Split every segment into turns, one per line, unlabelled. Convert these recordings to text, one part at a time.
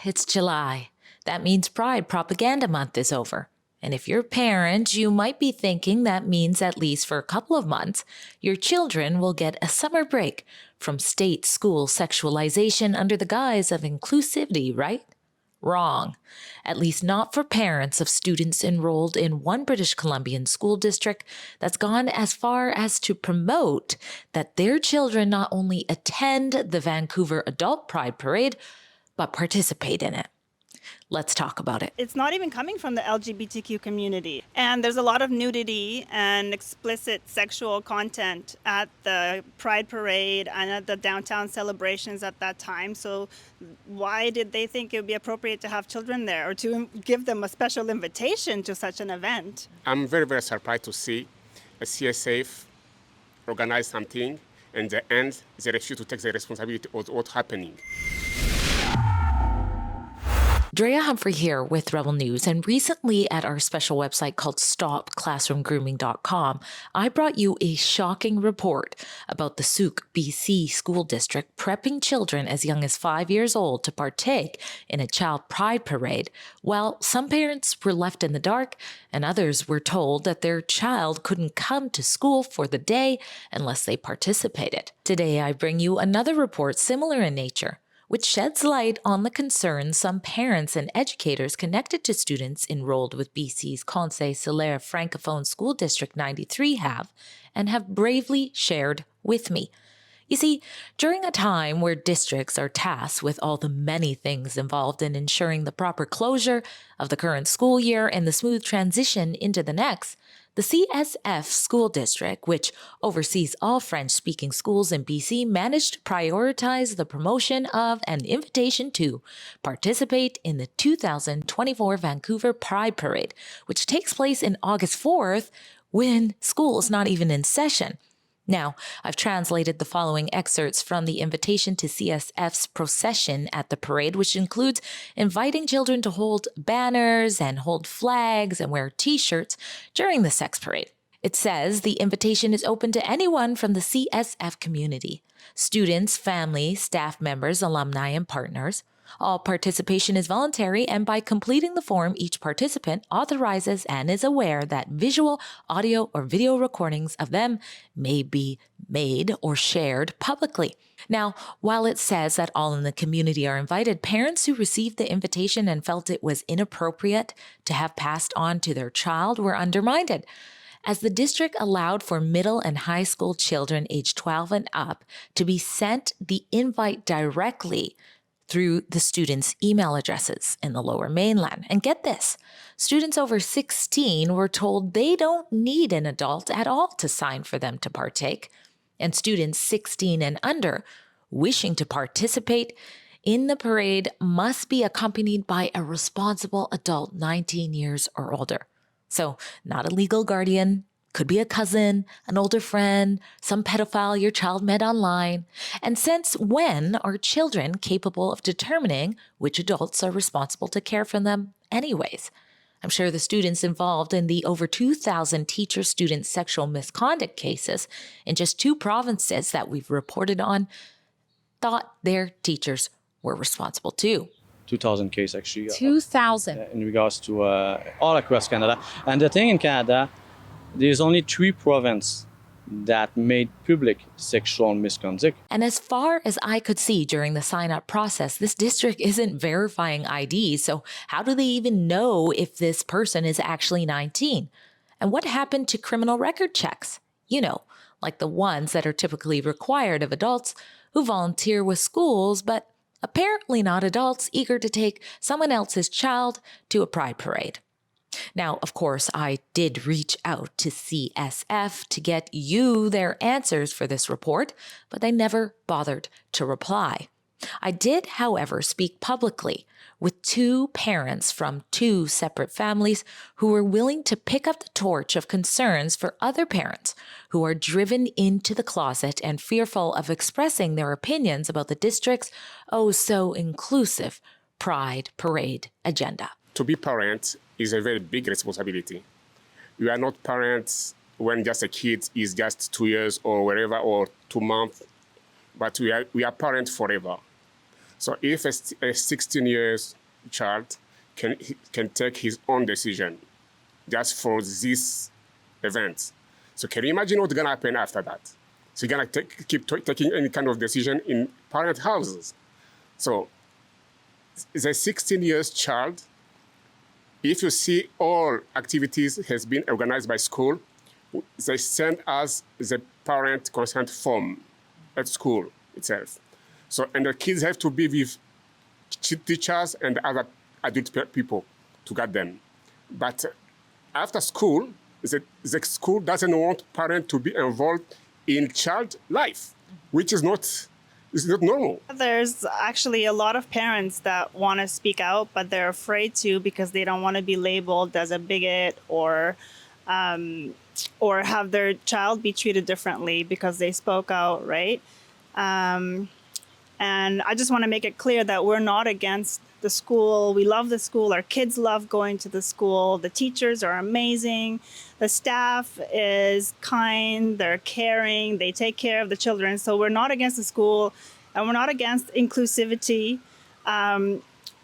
it's July. That means Pride Propaganda Month is over. And if you're a parent, you might be thinking that means at least for a couple of months, your children will get a summer break from state school sexualization under the guise of inclusivity, right? Wrong. At least not for parents of students enrolled in one British Columbian school district that's gone as far as to promote that their children not only attend the Vancouver Adult Pride Parade, but participate in it. Let's talk about it.
It's not even coming from the LGBTQ community. And there's a lot of nudity and explicit sexual content at the Pride Parade and at the downtown celebrations at that time. So why did they think it would be appropriate to have children there or to give them a special invitation to such an event?
I'm very, very surprised to see a CSF organize something and in the end, they refuse to take the responsibility of what's happening.
Drea Humphrey here with Rebel News, and recently at our special website called StopClassroomGrooming.com, I brought you a shocking report about the Souk, BC school district prepping children as young as 5 years old to partake in a child pride parade, while some parents were left in the dark and others were told that their child couldn't come to school for the day unless they participated. Today, I bring you another report similar in nature, which sheds light on the concerns some parents and educators connected to students enrolled with BC's Conseil Scolaire Francophone School District 93 have, and have bravely shared with me. You see, during a time where districts are tasked with all the many things involved in ensuring the proper closure of the current school year and the smooth transition into the next, the CSF school district, which oversees all French-speaking schools in BC, managed to prioritize the promotion of and invitation to participate in the 2024 Vancouver Pride Parade, which takes place in August 4th when school is not even in session. Now, I've translated the following excerpts from the invitation to CSF's procession at the parade, which includes inviting children to hold banners and hold flags and wear t-shirts during the sex parade. It says the invitation is open to anyone from the CSF community: students, family, staff members, alumni, and partners. All participation is voluntary, and by completing the form, each participant authorizes and is aware that visual, audio, or video recordings of them may be made or shared publicly. Now, while it says that all in the community are invited, parents who received the invitation and felt it was inappropriate to have passed on to their child were undermined, as the district allowed for middle and high school children aged 12 and up to be sent the invite directly through the students' email addresses in the Lower Mainland. And get this, students over 16 were told they don't need an adult at all to sign for them to partake. And students 16 and under wishing to participate in the parade must be accompanied by a responsible adult 19 years or older. So not a legal guardian, could be a cousin, an older friend, some pedophile your child met online. And since when are children capable of determining which adults are responsible to care for them anyways? I'm sure the students involved in the over 2,000 teacher-student sexual misconduct cases in just 2 provinces that we've reported on thought their teachers were responsible too.
2,000 cases actually.
2,000.
In regards to all across Canada. And the thing in Canada, there's only 3 provinces that made public sexual misconduct.
And as far as I could see during the sign-up process, this district isn't verifying IDs, so how do they even know if this person is actually 19? And what happened to criminal record checks? You know, like the ones that are typically required of adults who volunteer with schools, but apparently not adults eager to take someone else's child to a pride parade. Now, of course, I did reach out to CSF to get you their answers for this report, but they never bothered to reply. I did, however, speak publicly with 2 parents from 2 separate families who were willing to pick up the torch of concerns for other parents who are driven into the closet and fearful of expressing their opinions about the district's oh-so-inclusive Pride Parade agenda.
To be parent is a very big responsibility. We are not parents when just a kid is just 2 years or wherever or 2 months, but we are parents forever. So if a 16 years child can take his own decision just for this event, so can you imagine what's gonna happen after that? So you're gonna keep taking any kind of decision in parent houses. So the 16 years child, if you see all activities has been organized by school, they send us the parent consent form at school itself. So, and the kids have to be with teachers and other adult people to get them. But after school, the school doesn't want parents to be involved in child life, which is not normal.
There's actually a lot of parents that want to speak out, but they're afraid to because they don't want to be labeled as a bigot or have their child be treated differently because they spoke out, right? And I just want to make it clear that we're not against the school. We love the school. Our kids love going to the school. The teachers are amazing. The staff is kind. They're caring. They take care of the children. So we're not against the school, and we're not against inclusivity.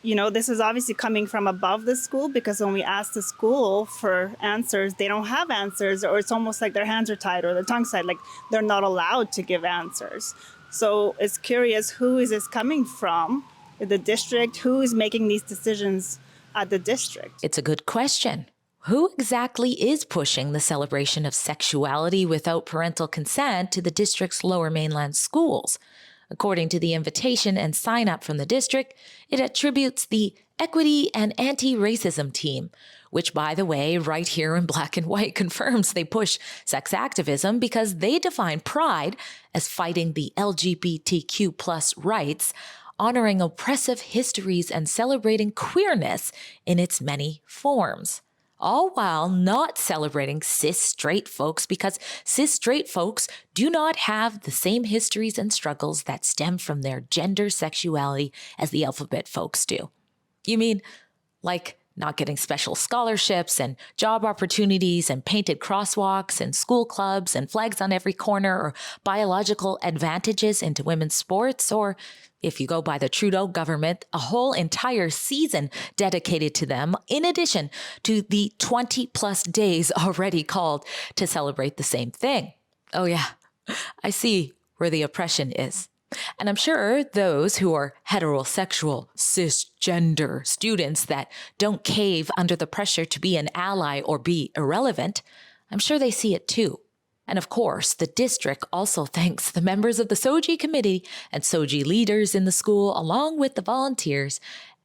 This is obviously coming from above the school, because when we ask the school for answers, they don't have answers, or it's almost like their hands are tied or their tongue's tied, like they're not allowed to give answers. So it's curious, who is this coming from? The district? Who is making these decisions at the district?
It's a good question. Who exactly is pushing the celebration of sexuality without parental consent to the district's Lower Mainland schools? According to the invitation and sign up from the district, it attributes the Equity and Anti-Racism Team, which, by the way, right here in black and white confirms they push sex activism because they define pride as fighting the LGBTQ plus rights, honoring oppressive histories, and celebrating queerness in its many forms. All while not celebrating cis straight folks, because cis straight folks do not have the same histories and struggles that stem from their gender sexuality as the alphabet folks do. You mean like not getting special scholarships and job opportunities and painted crosswalks and school clubs and flags on every corner, or biological advantages into women's sports, or, if you go by the Trudeau government, a whole entire season dedicated to them, in addition to the 20 plus days already called to celebrate the same thing. Oh yeah, I see where the oppression is. And I'm sure those who are heterosexual, cisgender students that don't cave under the pressure to be an ally or be irrelevant, I'm sure they see it too. And of course, the district also thanks the members of the SOGI committee and SOGI leaders in the school, along with the volunteers,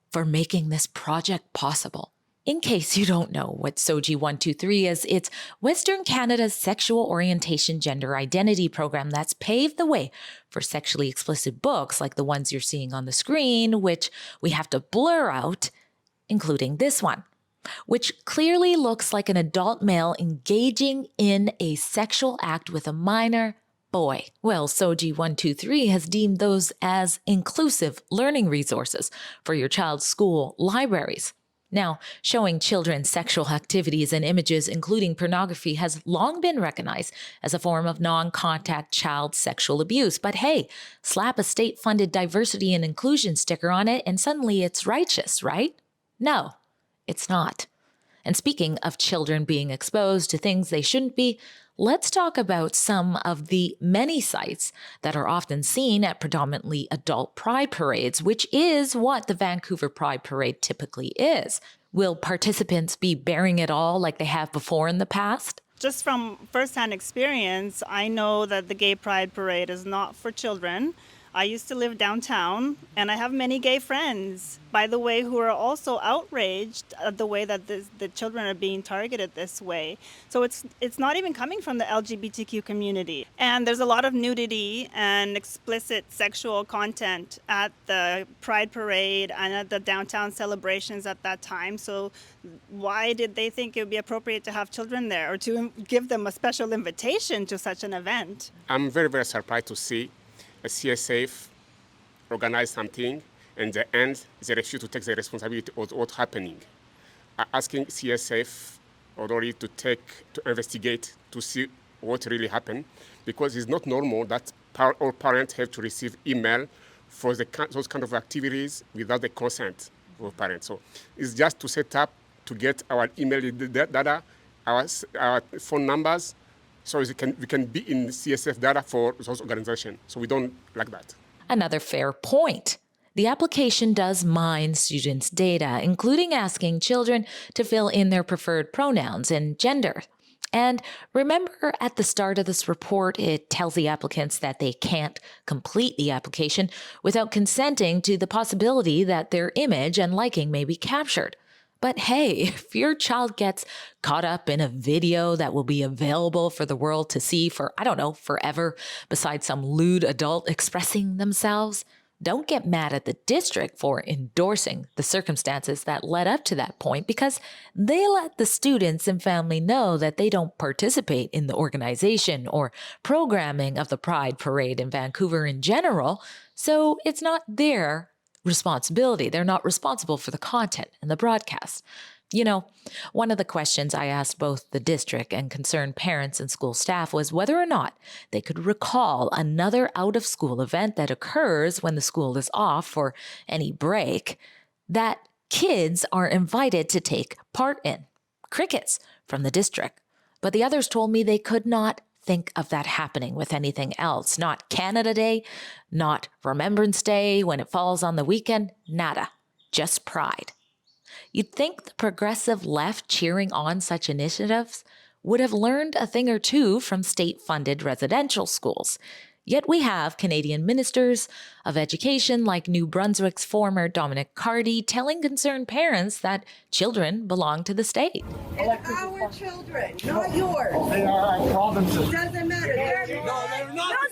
for making this project possible. In case you don't know what SOGI 123 is, it's Western Canada's sexual orientation gender identity program that's paved the way for sexually explicit books like the ones you're seeing on the screen, which we have to blur out, including this one, which clearly looks like an adult male engaging in a sexual act with a minor boy. Well, SOGI 123 has deemed those as inclusive learning resources for your child's school libraries. Now, showing children sexual activities and images, including pornography, has long been recognized as a form of non-contact child sexual abuse. But hey, slap a state-funded diversity and inclusion sticker on it and suddenly it's righteous, right? No, it's not. And speaking of children being exposed to things they shouldn't be, let's talk about some of the many sights that are often seen at predominantly adult pride parades, which is what the Vancouver Pride Parade typically is. Will participants be bearing it all like they have before in the past?
Just from firsthand experience, I know that the Gay Pride Parade is not for children. I used to live downtown, and I have many gay friends, by the way, who are also outraged at the way that the children are being targeted this way. So it's not even coming from the LGBTQ community. And there's a lot of nudity and explicit sexual content at the Pride Parade and at the downtown celebrations at that time. So why did they think it would be appropriate to have children there or to give them a special invitation to such an event?
I'm very, very surprised to see a CSF organize something, and the end, they refuse to take the responsibility of what's happening. Asking CSF authority to investigate to see what really happened, because it's not normal that all parents have to receive email for those kind of activities without the consent of parents. So it's just to set up to get our email data, our phone numbers, so we can be in CSF data for those organizations. So we don't like that.
Another fair point. The application does mine students' data, including asking children to fill in their preferred pronouns and gender. And remember, at the start of this report, it tells the applicants that they can't complete the application without consenting to the possibility that their image and liking may be captured. But hey, if your child gets caught up in a video that will be available for the world to see for, I don't know, forever, besides some lewd adult expressing themselves, don't get mad at the district for endorsing the circumstances that led up to that point, because they let the students and family know that they don't participate in the organization or programming of the Pride Parade in Vancouver in general, so it's not their responsibility. They're not responsible for the content and the broadcast. You know, one of the questions I asked both the district and concerned parents and school staff was whether or not they could recall another out-of-school event that occurs when the school is off for any break that kids are invited to take part in. Crickets from the district. But the others told me they could not think of that happening with anything else. Not Canada Day, not Remembrance Day when it falls on the weekend, nada. Just Pride. You'd think the progressive left cheering on such initiatives would have learned a thing or two from state-funded residential schools. Yet we have Canadian ministers of education like New Brunswick's former Dominic Cardy telling concerned parents that children belong to the state.
It's our children, not yours.
They are our provinces.
Doesn't matter. They're
not
provinces.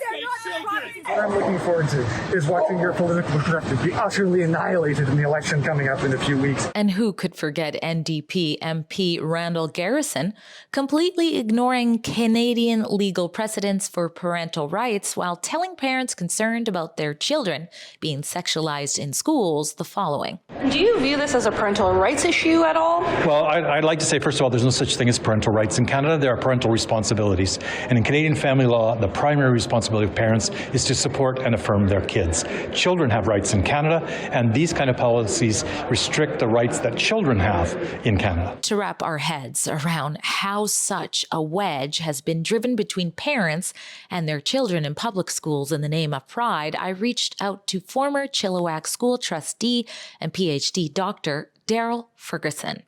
What I'm looking forward to is watching your political directive be utterly annihilated in the election coming up in a few weeks.
And who could forget NDP MP Randall Garrison completely ignoring Canadian legal precedents for parental rights while telling parents concerned about their children being sexualized in schools the following.
Do you view this as a parental rights issue at all?
Well, I'd like to say, first of all, there's no such thing as parental rights. In Canada, there are parental responsibilities. And in Canadian family law, the primary responsibility of parents is to support and affirm their kids. Children have rights in Canada, and these kind of policies restrict the rights that children have in Canada.
To wrap our heads around how such a wedge has been driven between parents and their children in public schools in the name of pride, I reached out to former Chilliwack School trustee and PhD Dr. Daryl Ferguson.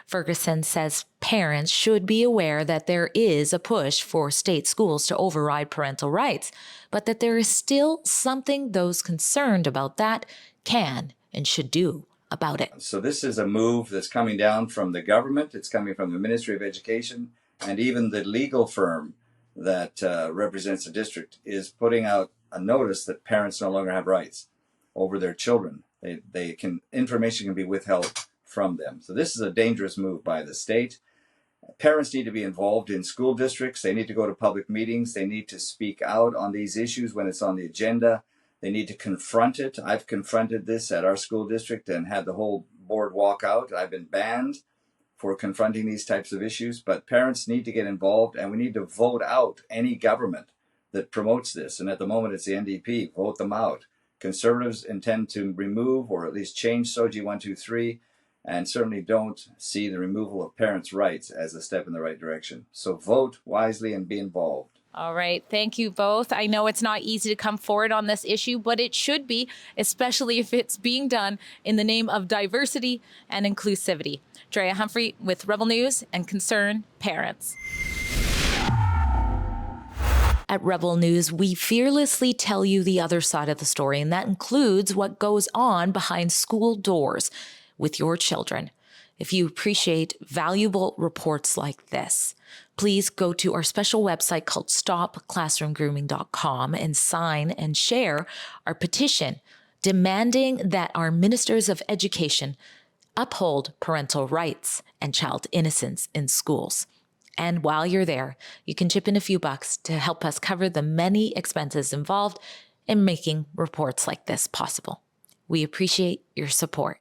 Ferguson says parents should be aware that there is a push for state schools to override parental rights, but that there is still something those concerned about that can and should do about it.
So this is a move that's coming down from the government. It's coming from the Ministry of Education, and even the legal firm that represents the district is putting out a notice that parents no longer have rights over their children. Information can be withheld from them. So this is a dangerous move by the state. Parents need to be involved in school districts. They need to go to public meetings. They need to speak out on these issues when it's on the agenda. They need to confront it. I've confronted this at our school district and had the whole board walk out. I've been banned for confronting these types of issues, but parents need to get involved, and we need to vote out any government that promotes this. And at the moment, it's the NDP. Vote them out. Conservatives intend to remove or at least change SOGI 123, and certainly don't see the removal of parents' rights as a step in the right direction. So vote wisely and be involved.
All right. Thank you both. I know it's not easy to come forward on this issue, but it should be, especially if it's being done in the name of diversity and inclusivity. Drea Humphrey with Rebel News and Concerned Parents. At Rebel News, we fearlessly tell you the other side of the story, and that includes what goes on behind school doors with your children. If you appreciate valuable reports like this, please go to our special website called stopclassroomgrooming.com and sign and share our petition demanding that our ministers of education uphold parental rights and child innocence in schools. And while you're there, you can chip in a few bucks to help us cover the many expenses involved in making reports like this possible. We appreciate your support.